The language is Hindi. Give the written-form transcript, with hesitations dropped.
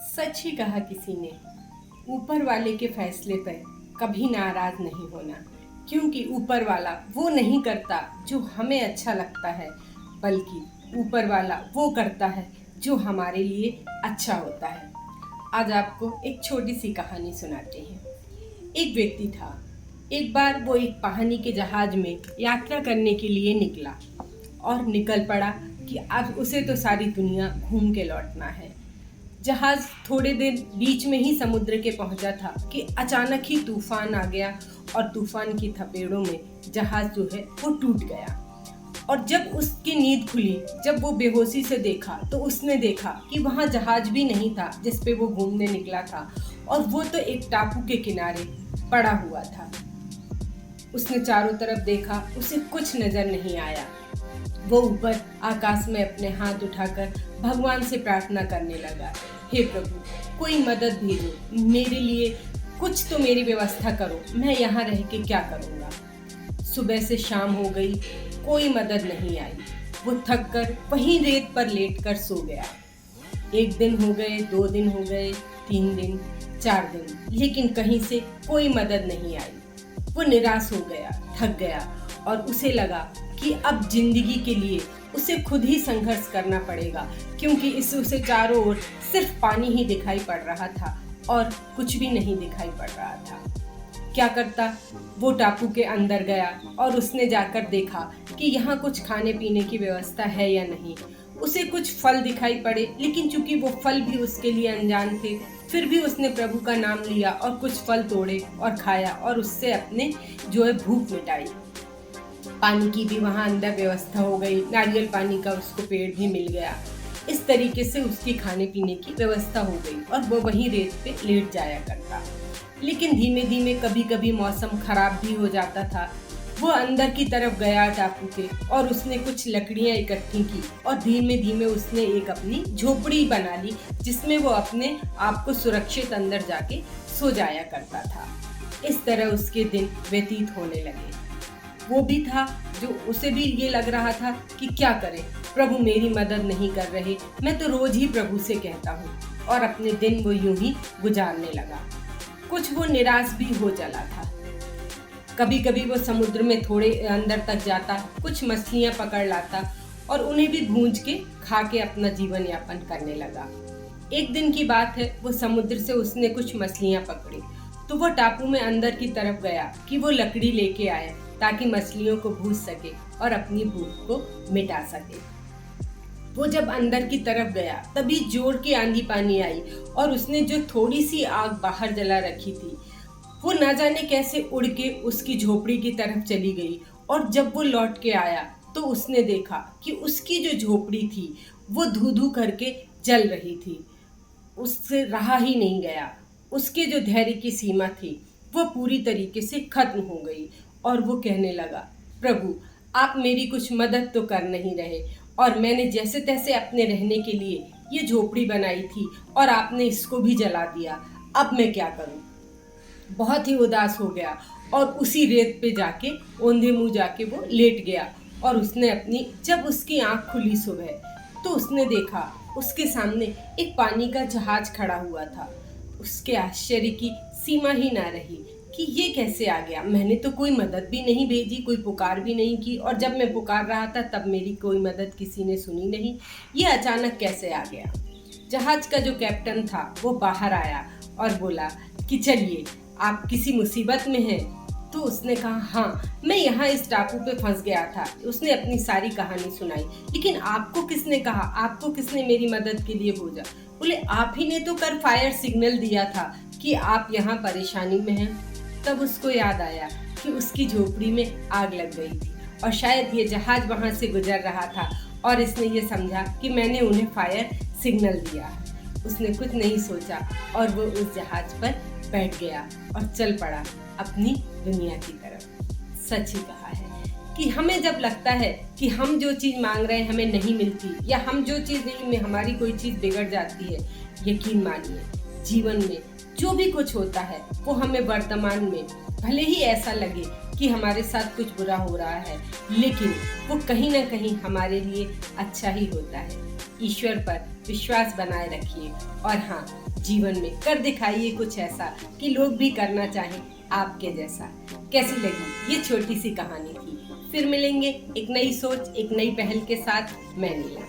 सच ही कहा किसी ने, ऊपर वाले के फैसले पर कभी नाराज नहीं होना, क्योंकि ऊपर वाला वो नहीं करता जो हमें अच्छा लगता है, बल्कि ऊपर वाला वो करता है जो हमारे लिए अच्छा होता है। आज आपको एक छोटी सी कहानी सुनाते हैं। एक व्यक्ति था। एक बार वो एक पानी के जहाज में यात्रा करने के लिए निकला और निकल पड़ा कि अब उसे तो सारी दुनिया घूम के लौटना है। जहाज थोड़े देर बीच में ही समुद्र के पहुंचा था कि अचानक ही तूफान आ गया और तूफान की थपेड़ों में जहाज जो है वो टूट गया। और जब उसकी नींद खुली, जब वो बेहोशी से देखा तो उसने देखा कि वहाँ जहाज भी नहीं था जिस पे वो घूमने निकला था, और वो तो एक टापू के किनारे पड़ा हुआ था। उसने चारों तरफ देखा, उसे कुछ नजर नहीं आया। वो ऊपर आकाश में अपने हाथ उठाकर भगवान से प्रार्थना करने लगा, हे प्रभु, कोई मदद भेजो, मेरे लिए कुछ तो मेरी व्यवस्था करो, मैं यहाँ रह के क्या करूँगा। सुबह से शाम हो गई, कोई मदद नहीं आई। वो थक कर वहीं रेत पर लेट कर सो गया। 1 दिन हो गए, 2 दिन हो गए, 3 दिन, 4 दिन, लेकिन कहीं से कोई मदद नहीं आई। वो निराश हो गया, थक गया, और उसे लगा कि अब जिंदगी के लिए उसे खुद ही संघर्ष करना पड़ेगा, क्योंकि उसे चारों ओर सिर्फ पानी ही दिखाई पड़ रहा था और कुछ भी नहीं दिखाई पड़ रहा था। क्या करता? वो टापू के अंदर गया और उसने जाकर देखा कि यहाँ कुछ खाने पीने की व्यवस्था है या नहीं। उसे कुछ फल दिखाई पड़े, लेकिन चूंकि वो फल भी उसके लिए अनजान थे, फिर भी उसने प्रभु का नाम लिया और कुछ फल तोड़े और खाया और उससे अपने जो है भूख मिटाई। पानी की भी वहाँ अंदर व्यवस्था हो गई, नारियल पानी का उसको पेड़ भी मिल गया। इस तरीके से उसकी खाने पीने की व्यवस्था हो गई और वो वहीं रेत पे लेट जाया करता। लेकिन धीमे धीमे कभी कभी मौसम खराब भी हो जाता था। वो अंदर की तरफ गया टापू के, और उसने कुछ लकड़ियां इकट्ठी की और धीमे धीमे उसने एक अपनी झोपड़ी बना ली, जिसमें वो अपने आप को सुरक्षित अंदर जाके सो जाया करता था। इस तरह उसके दिन व्यतीत होने लगे। वो भी था जो उसे भी ये लग रहा था कि क्या करे, प्रभु मेरी मदद नहीं कर रहे, मैं तो रोज ही प्रभु से कहता हूँ, और अपने दिन वो यूं ही गुजारने लगा। कुछ वो निराश भी हो चला था। कभी कभी वो समुद्र में थोड़े अंदर तक जाता, कुछ मछलियां पकड़ लाता और उन्हें भी भूंज के खा के अपना जीवन यापन करने लगा। एक दिन की बात है, वो समुद्र से उसने कुछ मछलियां पकड़ी, तो वो टापू में अंदर की तरफ गया कि वो लकड़ी लेके आए ताकि मछलियों को भूज सके और अपनी भूख को मिटा सके। वो जब अंदर की तरफ गया, तभी जोर की आंधी पानी आई और उसने जो थोड़ी सी आग बाहर जला रखी थी, वो न जाने कैसे उड़ के उसकी झोपड़ी की तरफ चली गई। और जब वो लौट के आया तो उसने देखा कि उसकी जो झोपड़ी थी वो धू धू करके जल रही थी। उससे रहा ही नहीं गया। उसके जो धैर्य की सीमा थी वो पूरी तरीके से खत्म हो गई और वो कहने लगा, प्रभु आप मेरी कुछ मदद तो कर नहीं रहे, और मैंने जैसे तैसे अपने रहने के लिए ये झोपड़ी बनाई थी और आपने इसको भी जला दिया, अब मैं क्या करूं। बहुत ही उदास हो गया और उसी रेत पे जाके औंधे मुंह जाके वो लेट गया। और उसने जब उसकी आंख खुली सुबह, तो उसने देखा उसके सामने एक पानी का जहाज खड़ा हुआ था। उसके आश्चर्य की सीमा ही ना रही कि ये कैसे आ गया। मैंने तो कोई मदद भी नहीं भेजी, कोई पुकार भी नहीं की, और जब मैं पुकार रहा था तब मेरी कोई मदद किसी ने सुनी नहीं। ये अचानक कैसे आ गया। जहाज का जो कैप्टन था वो बाहर आया और बोला कि चलिए, आप किसी मुसीबत में हैं? तो उसने कहा, हाँ, मैं यहाँ इस टापू पे फंस गया था। उसने अपनी सारी कहानी सुनाई। लेकिन आपको किसने कहा, आपको किसने मेरी मदद के लिए भेजा? बोले, आप ही ने तो कर फायर सिग्नल दिया था कि आप यहाँ परेशानी में हैं। तब उसको याद आया कि उसकी झोपड़ी में आग लग गई थी और शायद ये जहाज वहाँ से गुजर रहा था, और इसने ये समझा कि मैंने उन्हें फायर सिग्नल दिया। उसने कुछ नहीं सोचा और वो उस जहाज पर बैठ गया और चल पड़ा अपनी दुनिया की तरफ। सच ही कहा है कि हमें जब लगता है कि हम जो चीज़ मांग रहे हैं हमें नहीं मिलती, या हम जो चीज़ नहीं में हमारी कोई चीज़ बिगड़ जाती है, यकीन मानिए जीवन में जो भी कुछ होता है वो हमें वर्तमान में भले ही ऐसा लगे कि हमारे साथ कुछ बुरा हो रहा है, लेकिन वो कहीं ना कहीं हमारे लिए अच्छा ही होता है। ईश्वर पर विश्वास बनाए रखिए और हाँ, जीवन में कर दिखाइए कुछ ऐसा कि लोग भी करना चाहें आपके जैसा। कैसी लगी ये छोटी सी कहानी थी। फिर मिलेंगे एक नई सोच, एक नई पहल के साथ। मैं नीला।